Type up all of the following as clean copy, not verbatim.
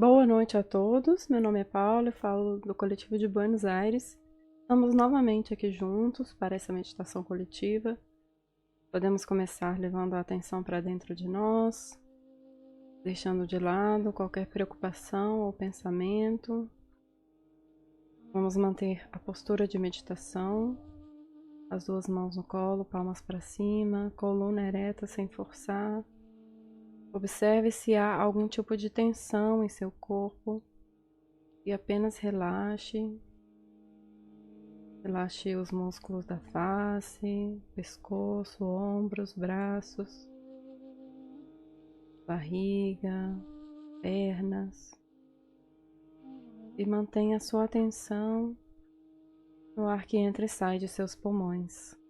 Boa noite a todos, meu nome é Paula, eu falo do coletivo de Buenos Aires. Estamos novamente aqui juntos para essa meditação coletiva. Podemos começar levando a atenção para dentro de nós, deixando de lado qualquer preocupação ou pensamento. Vamos manter a postura de meditação, as duas mãos no colo, palmas para cima, coluna ereta sem forçar. Observe se há algum tipo de tensão em seu corpo e apenas relaxe. Relaxe os músculos da face, pescoço, ombros, braços, barriga, pernas. E mantenha sua atenção no ar que entra e sai de seus pulmões.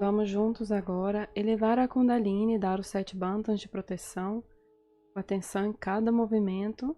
Vamos juntos agora elevar a Kundalini e dar os 7 bantams de proteção, com atenção em cada movimento.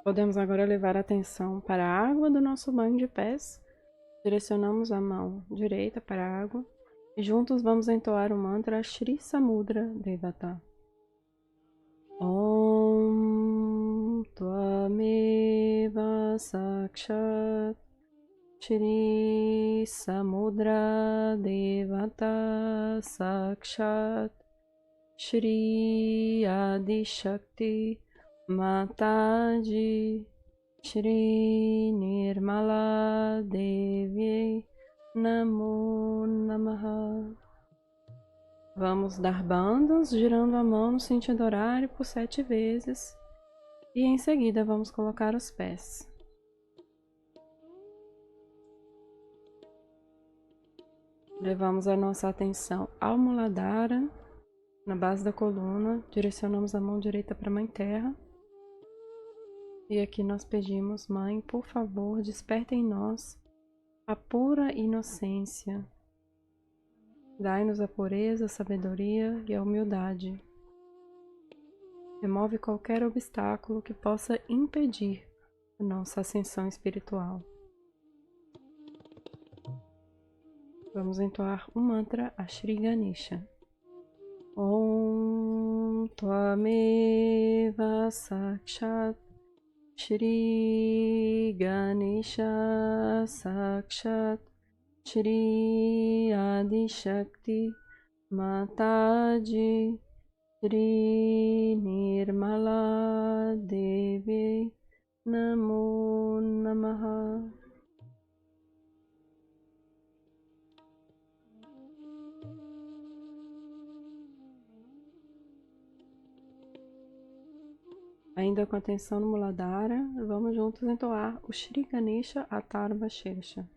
Podemos agora levar a atenção para a água do nosso banho de pés. Direcionamos a mão direita para a água e juntos vamos entoar o mantra Shri Samudra Devata. Om Tvameva Sakshat Shri Samudra Devata Sakshat Shri Adi Shakti Mataji Shri Nirmala Devi Namo Namaha. Vamos dar bandos, girando a mão no sentido horário por 7 vezes. E em seguida vamos colocar os pés. Levamos a nossa atenção ao Muladhara, na base da coluna. Direcionamos a mão direita para a Mãe Terra. E aqui nós pedimos, Mãe, por favor, desperta em nós a pura inocência. Dai-nos a pureza, a sabedoria e a humildade. Remove qualquer obstáculo que possa impedir a nossa ascensão espiritual. Vamos entoar o mantra a Shri Ganesha. Om Tvameva Sakshat Shri Ganesha Sakshat Shri Adi Shakti Mataji Shri Nirmala Devi Namo Namaha. Ainda com atenção no Muladhara, vamos juntos entoar o Shri Ganesha Atharva Shersha.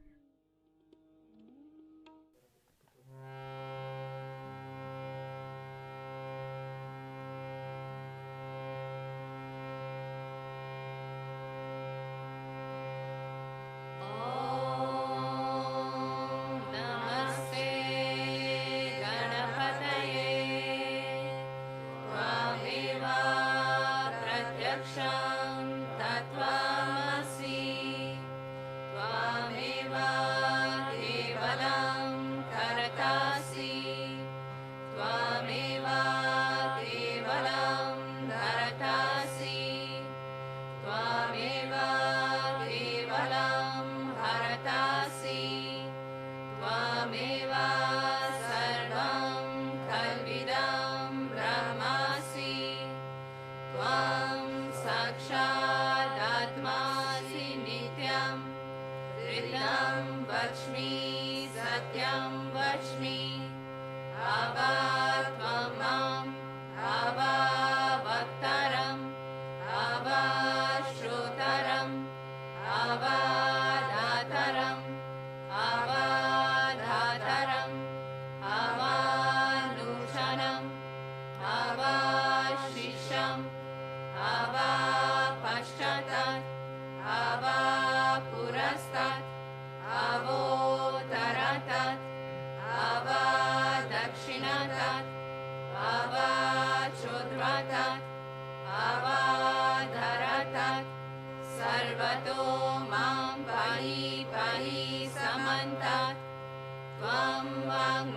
Tatvamasi Tvameva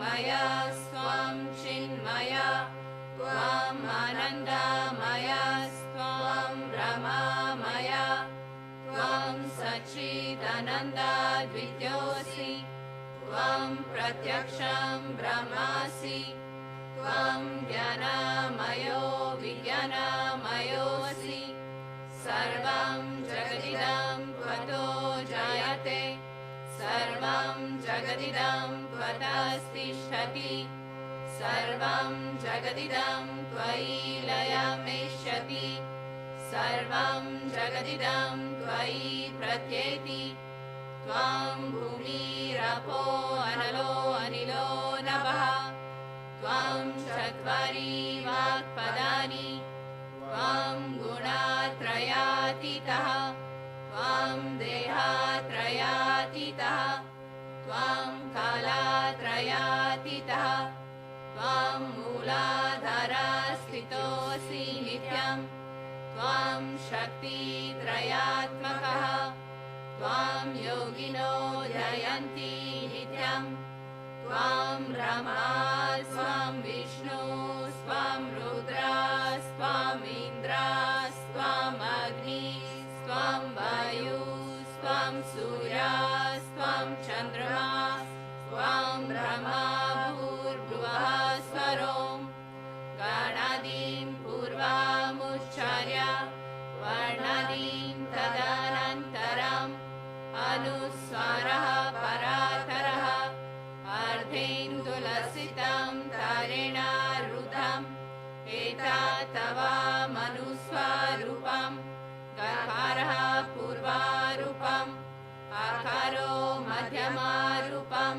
Maya Swam Chinmaya Tvam Ananda Maya Swam Brahma Maya Tvam Sachidananda Dvityosi Tvam Pratyaksham Brahmasi Tvam Jnanamayo Vijnanamayosi Sarvam Jagadidam Tvato Jayate Sarvam Jagadidam Tvatastishati Sarvam Jagadidam Tvai Layameshyati Sarvam Jagadidam Tvai Pratyeti Tvam Bhumirapo Analo Anilo Navaha Tvam Chatvari Vakpadani Tvam Gunatrayatitaha Tvam Dehatrayatitaha Tvam Kalatrayatitaha Tvam Mooladharasthitosi Nityam Tvam Shakti Trayatmakaha Tvam Yogino Jayanti Nityam Tvam Brahma Swam Vishnu Swam Rudra Swam Indra Swam Agni Swam Vayu Swam Surya Swam Chandrama Swam Brahma Bhurvruvaha Swarom Ganadim Purvamucharya Varnadim Tadanantaram Anuswaraha Parataraha Ardhendulasitam Tarena Rudham Eta Tava Manuswarupam Gakaraha Purvarupam Akaro Madhyamarupam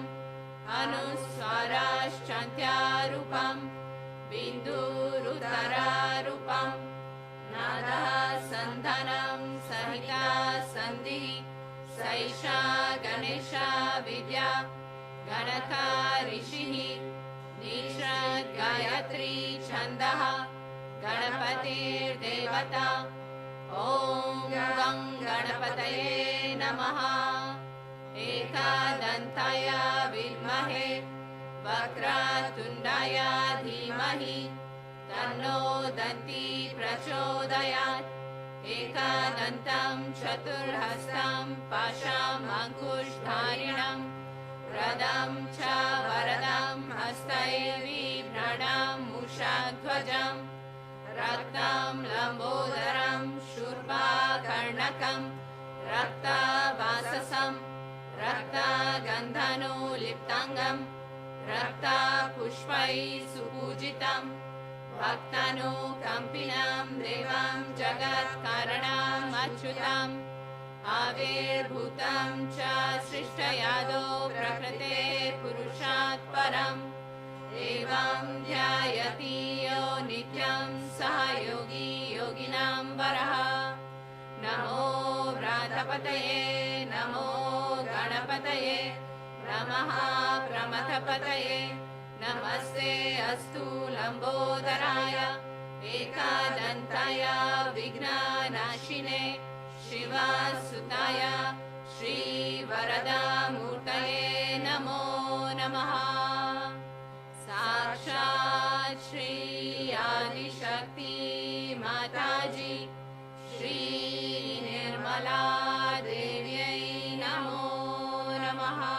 Anuswarashchantyarupam Bindurutararupam Nadaha Sandhanam Sahita Sandhi Saisha Ganesha Vidya Ganaka Rishihi Nishrat Gayatri Chandaha Ganapatir Devata Om Gam Ganapataye Namaha Ekadantaya Vidmahe Vakratundaya Dhimahi Tanno Danti Prachodayat Ekadantam Chaturhastam Pasham Ankushdharinam Radam Cha Varadam Hastaivi Pranam Mushadhvajam Raktam Lambodaram Shurva Karnakam Rakta Vasasam Rakta Gandhanu Liptangam Rakta Pushpai Supujitam Bhaktanu Kampinam Devam Jagat Karanam Achyutam Avirbhutam Cha Srishtayado Prakrite Purushat Param Evam Dhyayati Yo Nityam Sahayogi Yoginam Varaha Namo Vratapataye Namo Ganapataye Namaha Pramathapataye Namaste Astu Lambodharaya Ekadantaya Vignanashine Shiva Sutaya Shri Varada Murtaye Namo Namaha Sakshat Shri Adi Shakti Mataji Shri Nirmala Devyai Namo Namaha.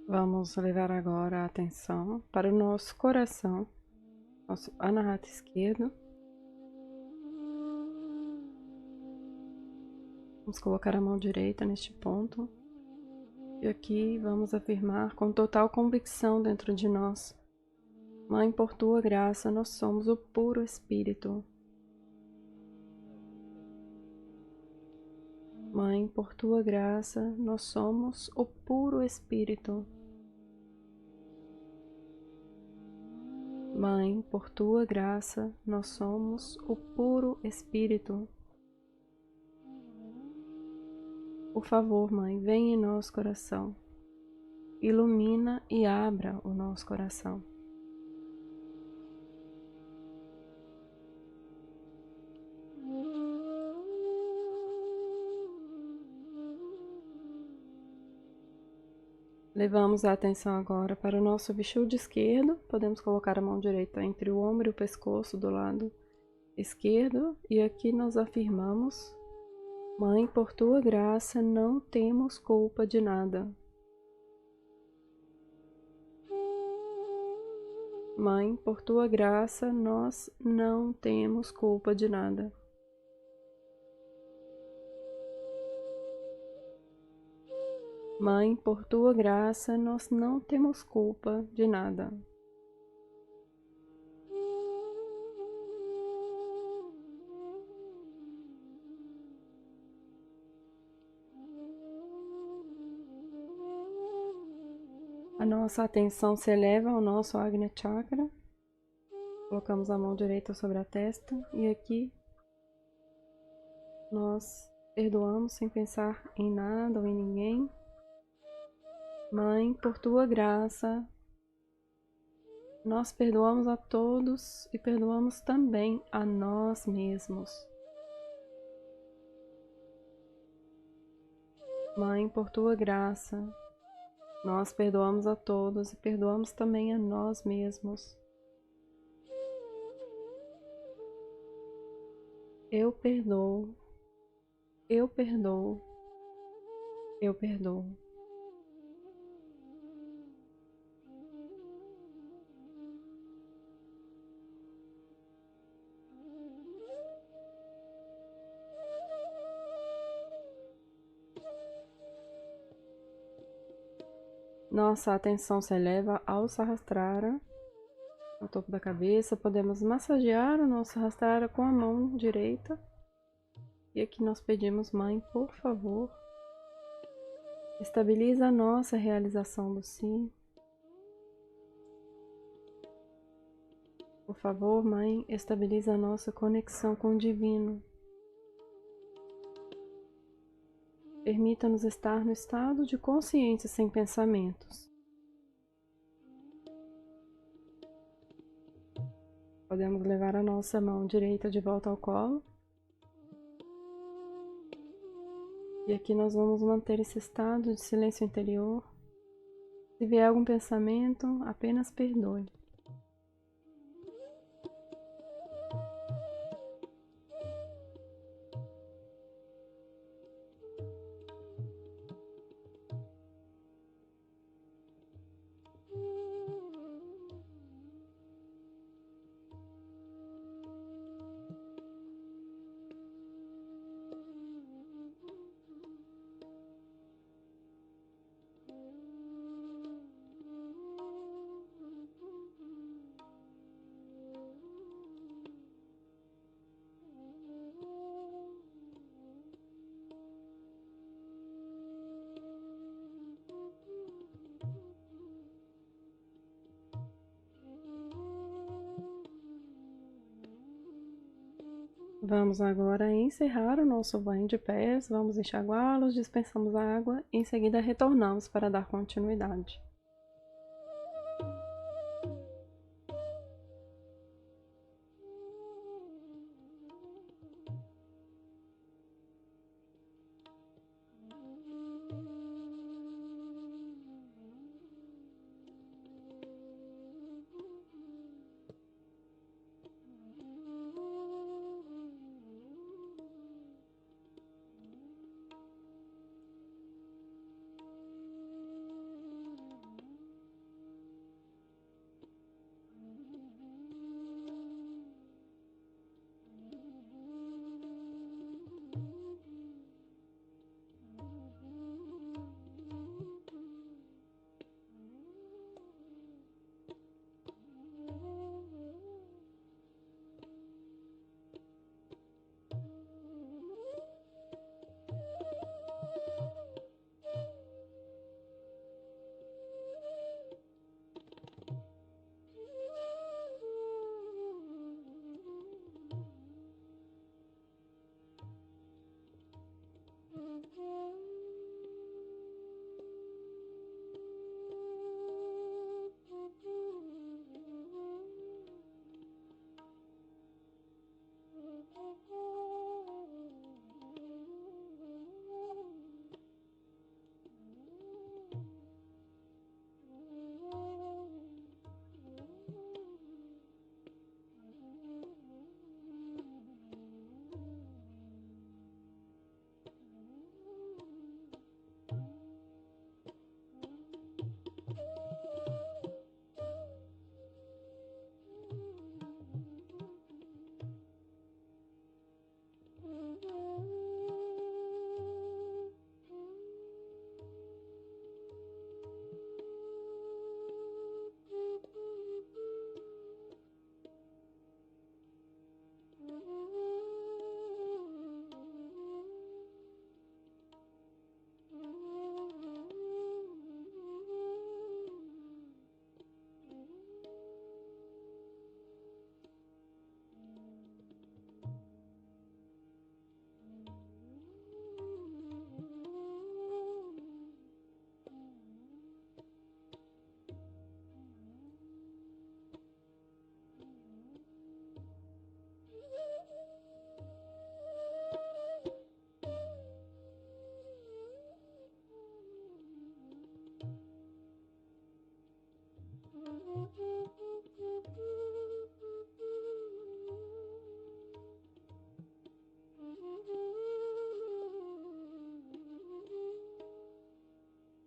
Vamos levar agora a atenção para o nosso coração, nosso anahata esquerdo. Vamos colocar a mão direita neste ponto. E aqui vamos afirmar com total convicção dentro de nós: Mãe, por tua graça, nós somos o puro Espírito. Mãe, por tua graça, nós somos o puro Espírito. Mãe, por tua graça, nós somos o puro Espírito. Por favor, Mãe, vem em nosso coração. Ilumina e abra o nosso coração. Levamos a atenção agora para o nosso bichilde esquerdo. Podemos colocar a mão direita entre o ombro e o pescoço do lado esquerdo. E aqui nós afirmamos: Mãe, por tua graça, não temos culpa de nada. Mãe, por tua graça, nós não temos culpa de nada. Mãe, por tua graça, nós não temos culpa de nada. A nossa atenção se eleva ao nosso Agnya Chakra. Colocamos a mão direita sobre a testa e aqui nós perdoamos sem pensar em nada ou em ninguém. Mãe, por tua graça, nós perdoamos a todos e perdoamos também a nós mesmos. Mãe, por tua graça, nós perdoamos a todos e perdoamos também a nós mesmos. Eu perdoo, eu perdoo, eu perdoo. Nossa atenção se eleva ao Sahasrara, no topo da cabeça. Podemos massagear o nosso Sahasrara com a mão direita. E aqui nós pedimos: Mãe, por favor, estabiliza a nossa realização do Si. Por favor, Mãe, estabiliza a nossa conexão com o Divino. Permita-nos estar no estado de consciência sem pensamentos. Podemos levar a nossa mão direita de volta ao colo. E aqui nós vamos manter esse estado de silêncio interior. Se vier algum pensamento, apenas perdoe. Vamos agora encerrar o nosso banho de pés, vamos enxaguá-los, dispensamos a água e em seguida retornamos para dar continuidade.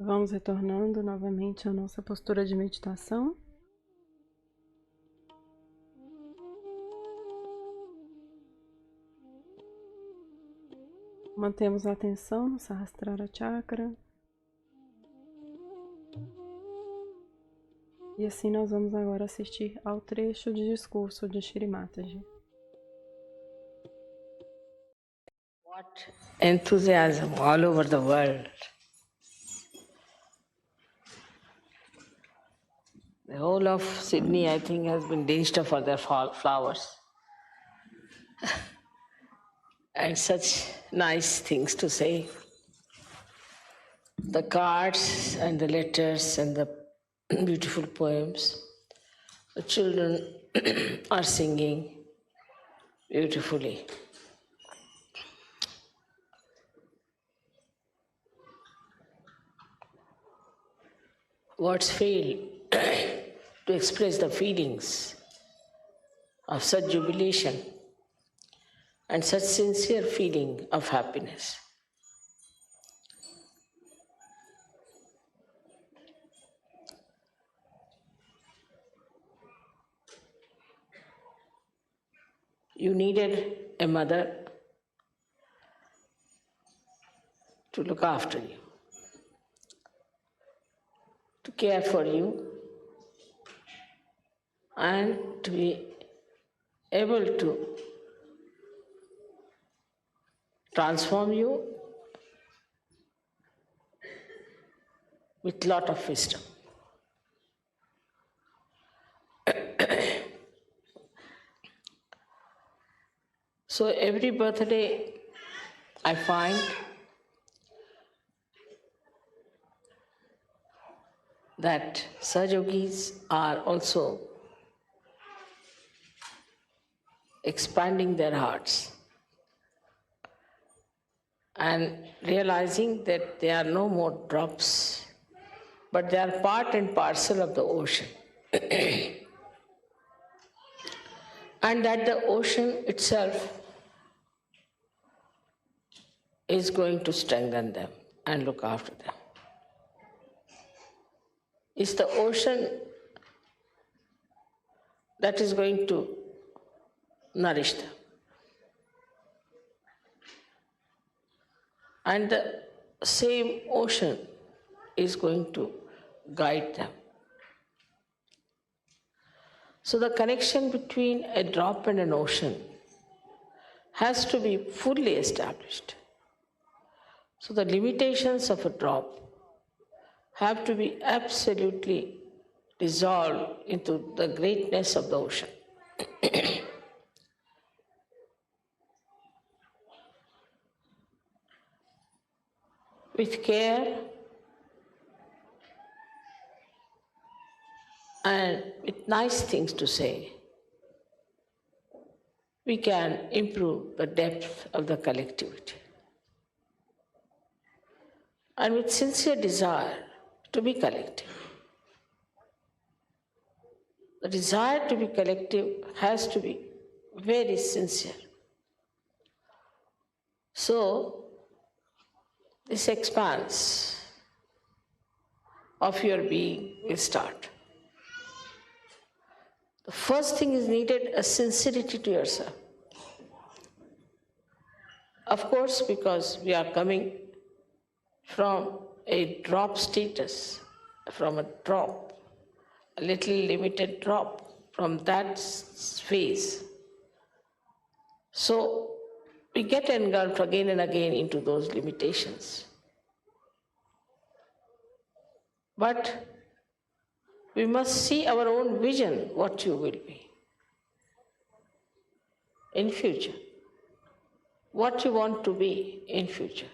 Vamos retornando novamente à nossa postura de meditação. Mantemos a atenção no Sahasrara Chakra. E assim nós vamos agora assistir ao trecho de discurso de Shri Mataji. What enthusiasm all over the world. The whole of Sydney, I think, has been dinched for their flowers. And such nice things to say. The cards and the letters and the beautiful poems. The children are singing beautifully. Words fail to express the feelings of such jubilation and such sincere feeling of happiness. You needed a mother to look after you, to care for you, and to be able to transform you with lot of wisdom. So every birthday I find that Sahaja Yogis are also expanding their hearts and realizing that they are no more drops, but they are part and parcel of the ocean. And that the ocean itself is going to strengthen them and look after them. It's the ocean that is going to nourish them. And the same ocean is going to guide them. So the connection between a drop and an ocean has to be fully established. So the limitations of a drop have to be absolutely dissolved into the greatness of the ocean. With care and with nice things to say, we can improve the depth of the collectivity. And with sincere desire to be collective. The desire to be collective has to be very sincere. So, this expanse of your being will start. The first thing is needed a sincerity to yourself. Of course, because we are coming from a drop status, from a drop, a little limited drop, from that phase. So we get engulfed again and again into those limitations. But we must see our own vision, what you will be in future, what you want to be in future.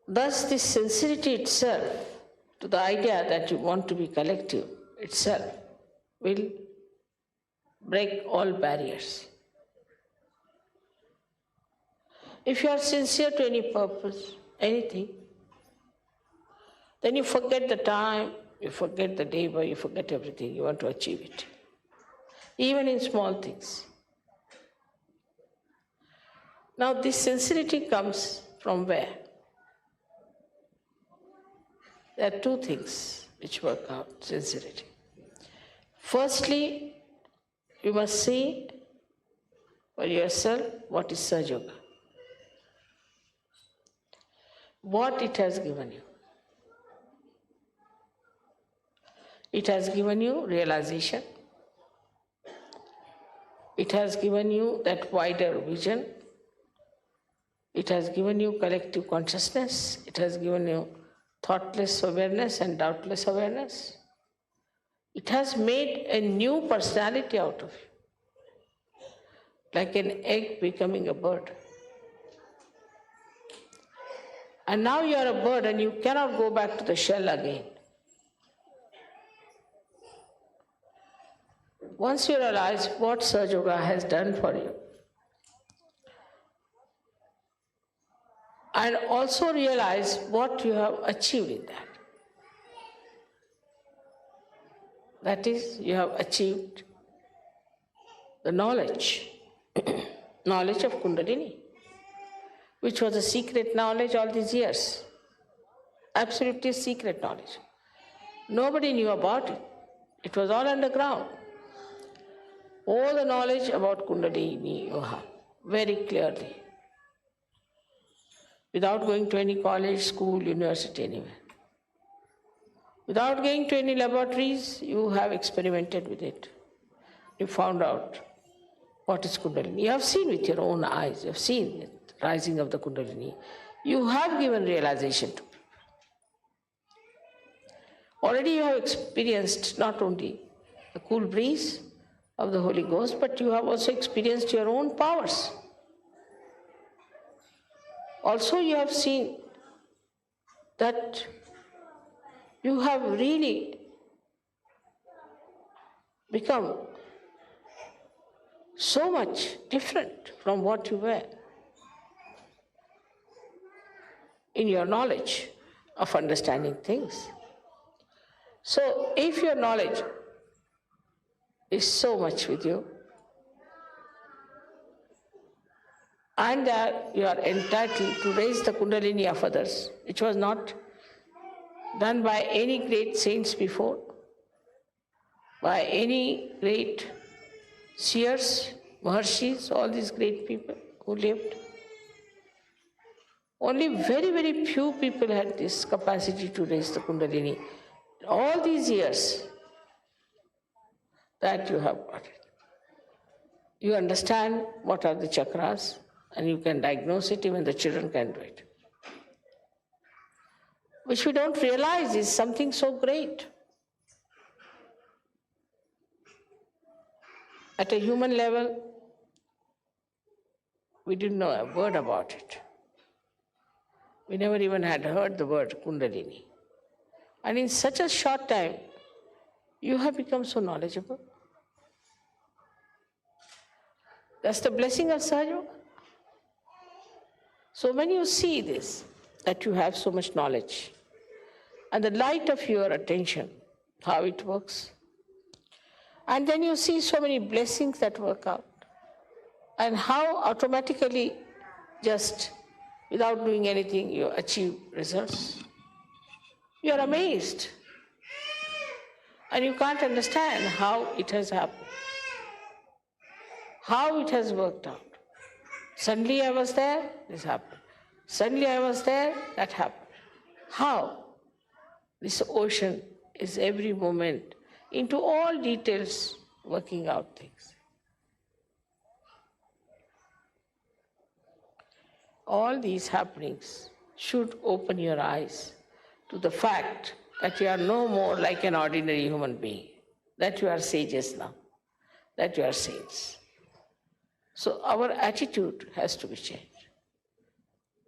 Thus, this sincerity itself to the idea that you want to be collective itself will break all barriers. If you are sincere to any purpose, anything, then you forget the time, you forget the day, you forget everything, you want to achieve it. Even in small things. Now this sincerity comes from where? There are two things which work out sincerity. Firstly, you must see for yourself what is Sahaja Yoga, what it has given you. It has given you realization. It has given you that wider vision. It has given you collective consciousness. It has given you thoughtless awareness and doubtless awareness. It has made a new personality out of you, like an egg becoming a bird. And now you are a bird and you cannot go back to the shell again. Once you realize what Sahaja Yoga has done for you, and also realize what you have achieved in that. That is, you have achieved the knowledge, knowledge of Kundalini, which was a secret knowledge all these years. Absolutely secret knowledge. Nobody knew about it. It was all underground. All the knowledge about Kundalini you have very clearly, without going to any college, school, university, anywhere. Without going to any laboratories, you have experimented with it. You found out what is Kundalini. You have seen with your own eyes, you have seen the rising of the Kundalini. You have given realization to people. Already you have experienced not only the cool breeze of the Holy Ghost, but you have also experienced your own powers. Also you have seen that you have really become so much different from what you were in your knowledge of understanding things. So if your knowledge is so much with you, and that you are entitled to raise the Kundalini of others, which was not done by any great saints before, by any great seers, maharshis, all these great people who lived. Only very, very few people had this capacity to raise the Kundalini. All these years that you have got it. You understand what are the chakras, and you can diagnose it, even the children can do it. Which we don't realize is something so great. At a human level, we didn't know a word about it. We never even had heard the word Kundalini. And in such a short time, you have become so knowledgeable. That's the blessing of Sahaja Yoga. So when you see this, that you have so much knowledge, and the light of your attention, how it works, and then you see so many blessings that work out, and how automatically, just without doing anything, you achieve results. You are amazed. And you can't understand how it has happened, how it has worked out. Suddenly I was there, this happened. Suddenly I was there, that happened. How? This ocean is every moment, into all details, working out things. All these happenings should open your eyes to the fact that you are no more like an ordinary human being, that you are sages now, that you are saints. So our attitude has to be changed.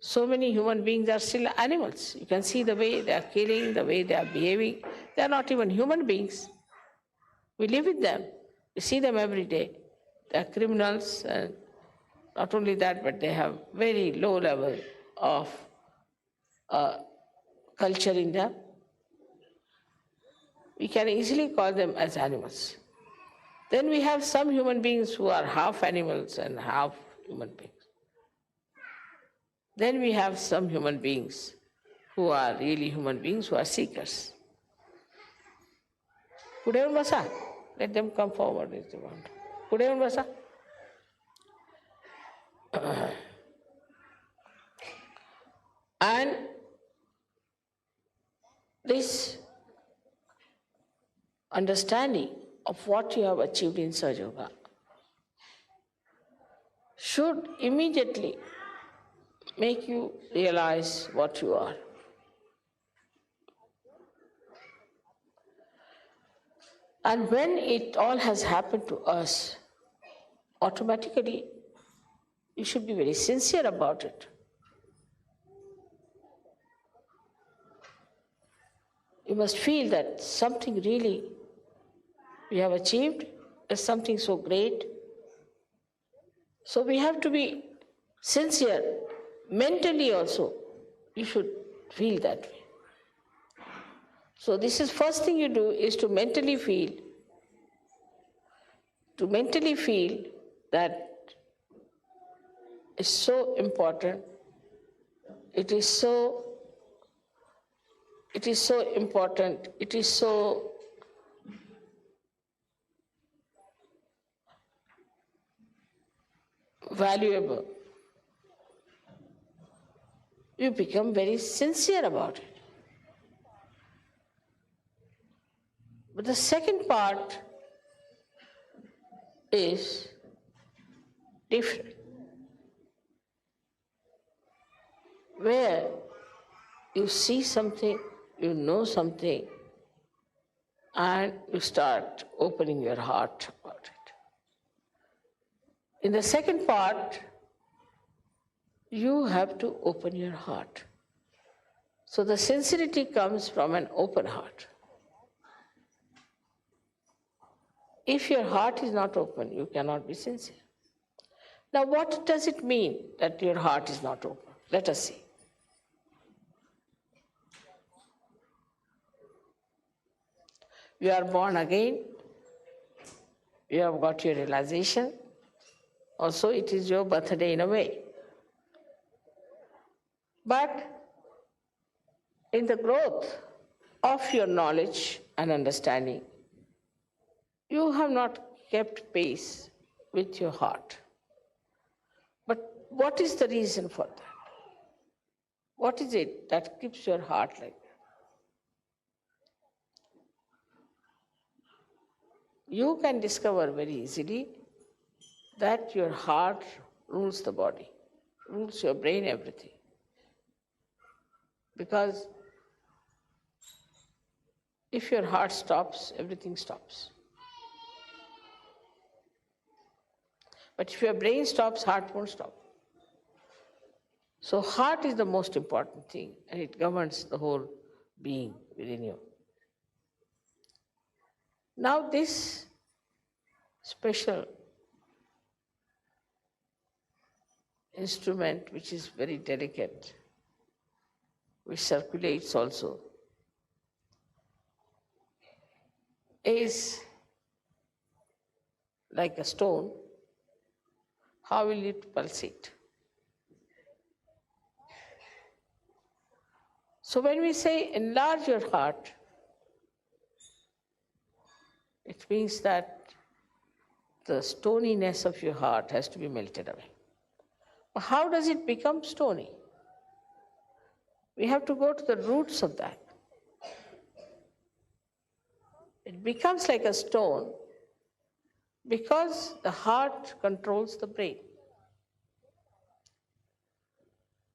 So many human beings are still animals. You can see the way they are killing, the way they are behaving. They are not even human beings. We live with them. We see them every day. They are criminals, and not only that, but they have very low level of culture in them. We can easily call them as animals. Then we have some human beings who are half animals and half human beings. Then we have some human beings who are really human beings, who are seekers. Kudevan Basa, let them come forward if they want. Kudevan Basa. And this understanding of what you have achieved in Sahaja Yoga should immediately make you realize what you are. And when it all has happened to us, automatically you should be very sincere about it. You must feel that something really we have achieved is something so great. So we have to be sincere. Mentally also, you should feel that way. So this is first thing you do is to mentally feel that it's so important. It is so important. It is so valuable. You become very sincere about it. But the second part is different, where you see something, you know something, and you start opening your heart about it. In the second part, you have to open your heart. So the sincerity comes from an open heart. If your heart is not open, you cannot be sincere. Now, what does it mean that your heart is not open? Let us see. You are born again. You have got your realization. Also, it is your birthday in a way. But in the growth of your knowledge and understanding, you have not kept pace with your heart. But what is the reason for that? What is it that keeps your heart like that? You can discover very easily that your heart rules the body, rules your brain, everything. Because if your heart stops, everything stops. But if your brain stops, heart won't stop. So heart is the most important thing, and it governs the whole being within you. Now this special instrument, which is very delicate, which circulates also, is like a stone. How will it pulsate? So when we say enlarge your heart, it means that the stoniness of your heart has to be melted away. How does it become stony? We have to go to the roots of that. It becomes like a stone because the heart controls the brain.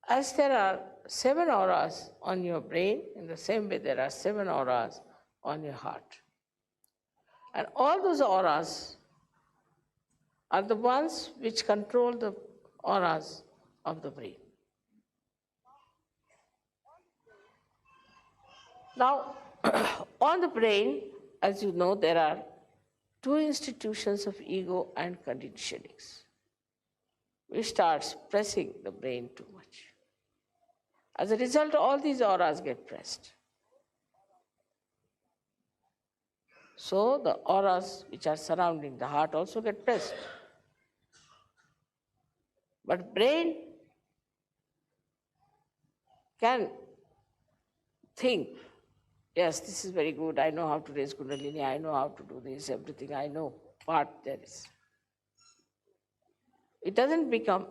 As there are 7 auras on your brain, in the same way there are 7 auras on your heart. And all those auras are the ones which control the auras of the brain. Now, on the brain, as you know, there are 2 institutions of ego and conditionings, which starts pressing the brain too much. As a result, all these auras get pressed. So the auras which are surrounding the heart also get pressed. But brain can think, yes, this is very good, I know how to raise Kundalini, I know how to do this, everything I know, part there is. It doesn't become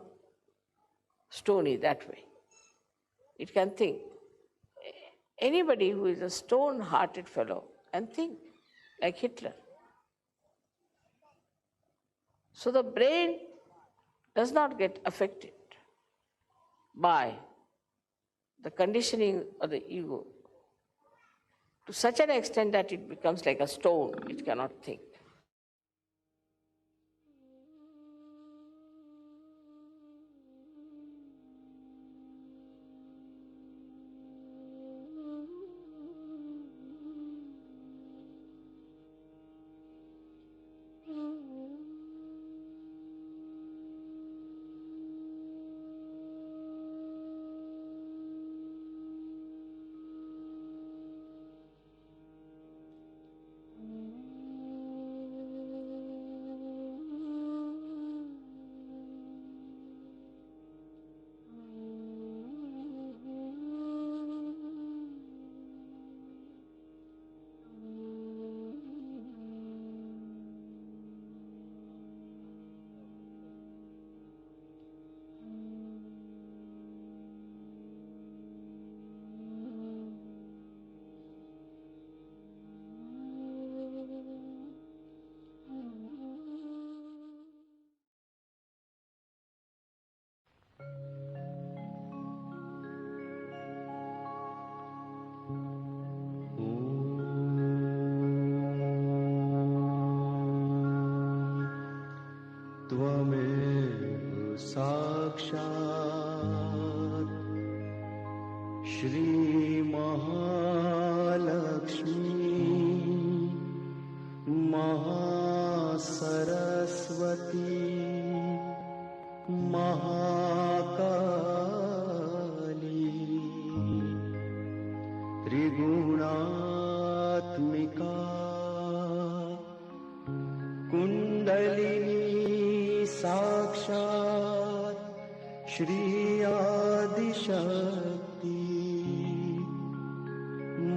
stony that way. It can think. Anybody who is a stone-hearted fellow can think, like Hitler. So the brain does not get affected by the conditioning of the ego to such an extent that it becomes like a stone, it cannot think. त्वमेव साक्षात् श्रीमहालक्ष्मी महासरस्वती महाकाली त्रिगुणात्मिका कुण्डलिनी साक्षात् श्री आदिशक्ति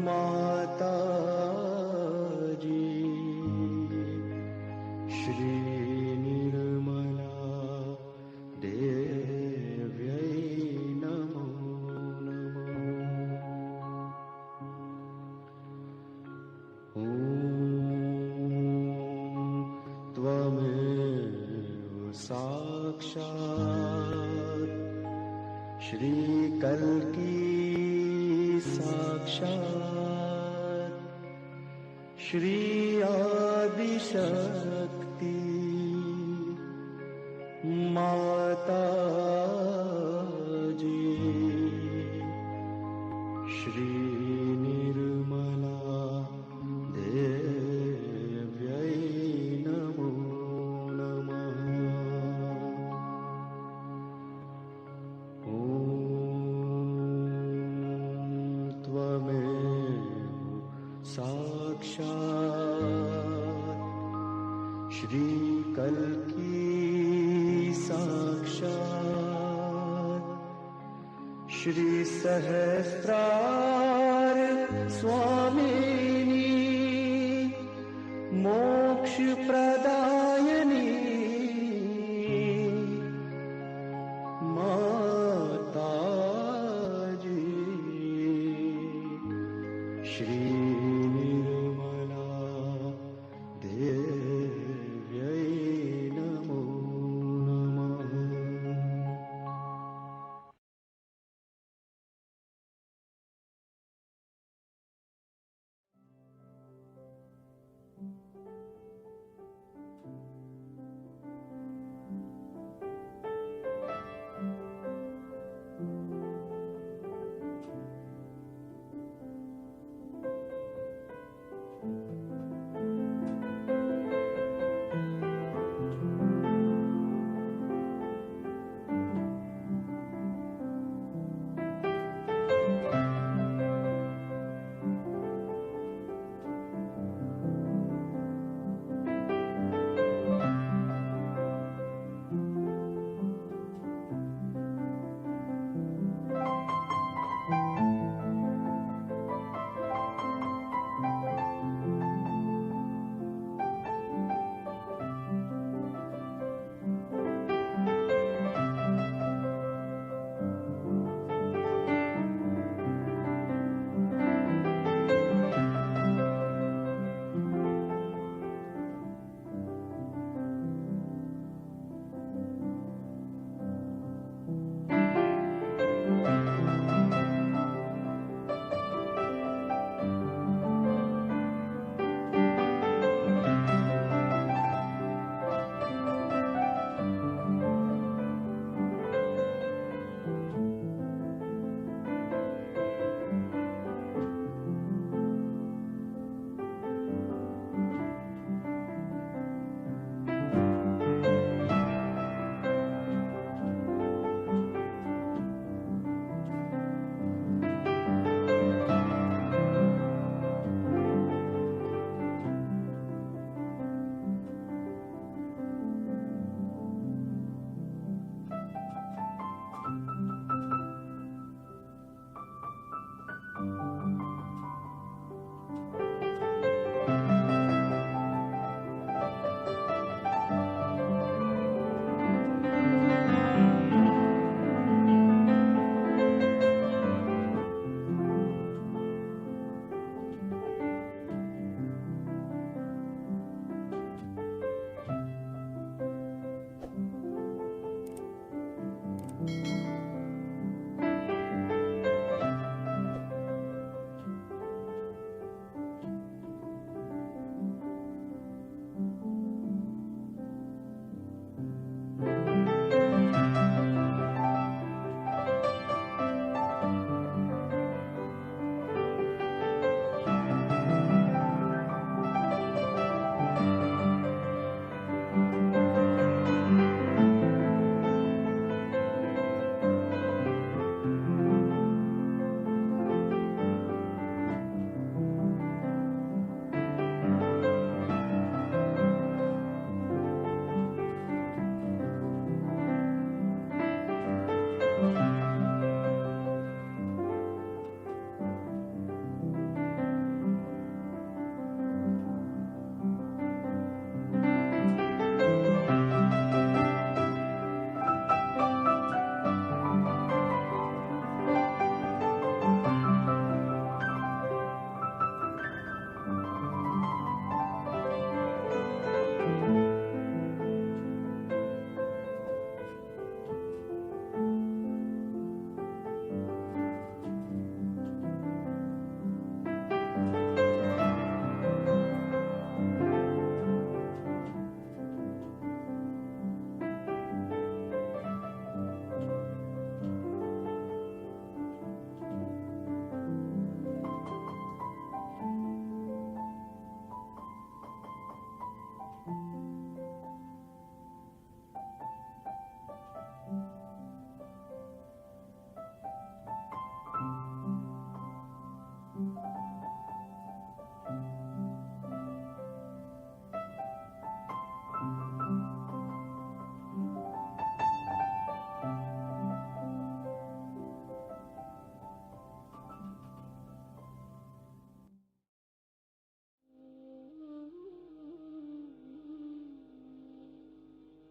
माताजी श्री निर्मला देव्यै नमो नमः। ॐ त्वमेव साक्षात् श्री कल्की साक्षात् श्री आदिशक्ति माताजी श्री निर्मला देव्यै नमो नमः। ॐ त्वमेव साक्षात् श्री कल्की साक्षात् श्री सहस्रार स्वामिनी मोक्ष प्रदायिनी माताजी श्री निर्मला देव्यै नमो नमः।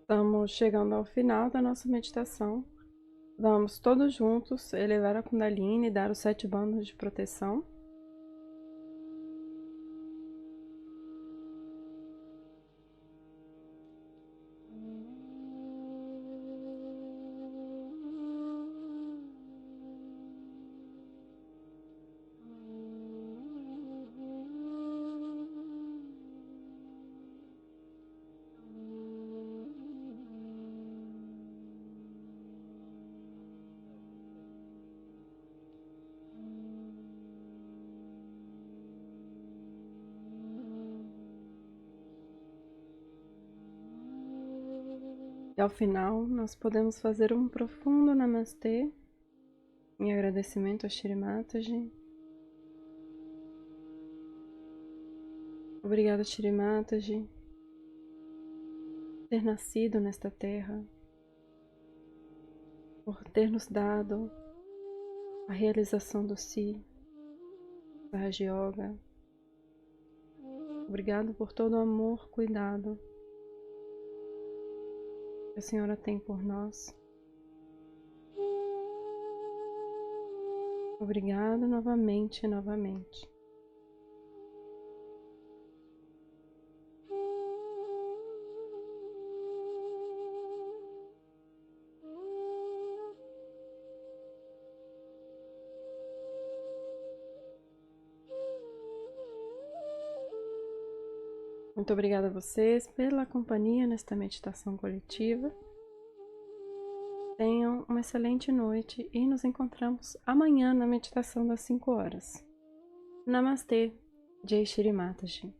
Estamos chegando ao final da nossa meditação. Vamos todos juntos elevar a Kundalini e dar os 7 bandos de proteção. E ao final, nós podemos fazer um profundo Namastê em agradecimento a Shri Mataji. Obrigada, Shri Mataji, por ter nascido nesta terra, por ter nos dado a realização do Si, Sahaja Yoga. Obrigado por todo o amor, cuidado que a Senhora tem por nós. Obrigada novamente e novamente. Muito obrigada a vocês pela companhia nesta meditação coletiva. Tenham uma excelente noite e nos encontramos amanhã na meditação das 5 horas. Namastê, Jai Shri Mataji.